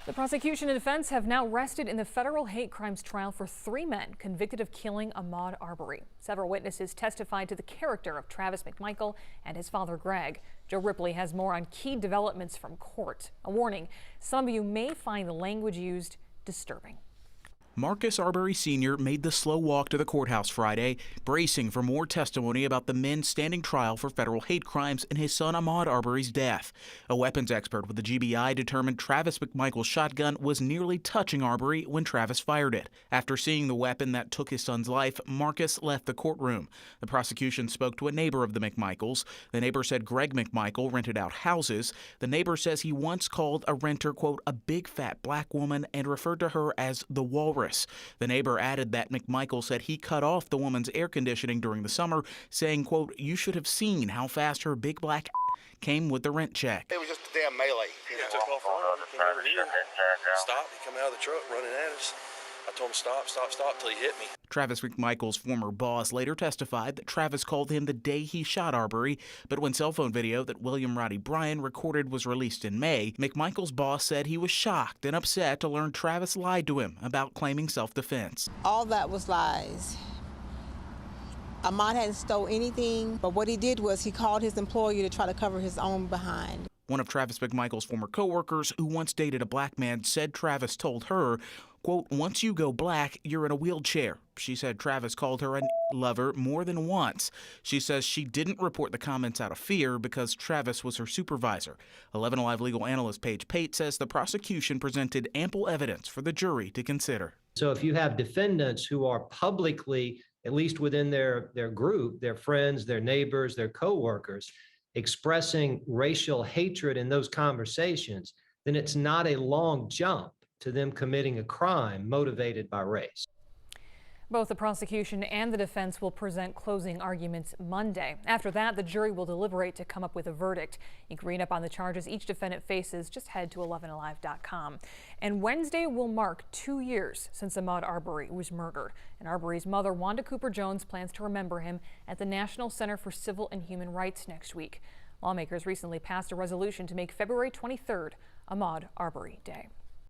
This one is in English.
The prosecution and defense have now rested in the federal hate crimes trial for 3 men convicted of killing Ahmaud Arbery. Several witnesses testified to the character of Travis McMichael and his father, Greg. Joe Ripley has more on key developments from court. A warning, some of you may find the language used disturbing. Marcus Arbery Sr. made the slow walk to the courthouse Friday, bracing for more testimony about the men standing trial for federal hate crimes and his son Ahmaud Arbery's death. A weapons expert with the GBI determined Travis McMichael's shotgun was nearly touching Arbery when Travis fired it. After seeing the weapon that took his son's life, Marcus left the courtroom. The prosecution spoke to a neighbor of the McMichaels. The neighbor said Greg McMichael rented out houses. The neighbor says he once called a renter, quote, a big fat black woman and referred to her as the walrus. The neighbor added that McMichael said he cut off the woman's air conditioning during the summer, saying, quote, you should have seen how fast her big black came with the rent check. It was just a damn melee. He took off running. He came over here. Stopped. He come out of the truck running at us. I told him stop, stop, stop till he hit me. Travis McMichael's former boss later testified that Travis called him the day he shot Arbery, but when cell phone video that William Roddy Bryan recorded was released in May, McMichael's boss said he was shocked and upset to learn Travis lied to him about claiming self-defense. All that was lies. Ahmaud hadn't stole anything, but what he did was he called his employer to try to cover his own behind. One of Travis McMichael's former co-workers who once dated a black man said Travis told her, quote, once you go black, you're in a wheelchair. She said Travis called her a lover more than once. She says she didn't report the comments out of fear because Travis was her supervisor. 11 Alive legal analyst Paige Pate says the prosecution presented ample evidence for the jury to consider. So if you have defendants who are publicly, at least within their group, their friends, their neighbors, their co-workers, expressing racial hatred in those conversations, then it's not a long jump to them committing a crime motivated by race. Both the prosecution and the defense will present closing arguments Monday. After that, the jury will deliberate to come up with a verdict. You can read up on the charges each defendant faces. Just head to 11alive.com. And Wednesday will mark 2 years since Ahmaud Arbery was murdered. And Arbery's mother, Wanda Cooper Jones, plans to remember him at the National Center for Civil and Human Rights next week. Lawmakers recently passed a resolution to make February 23rd Ahmaud Arbery Day.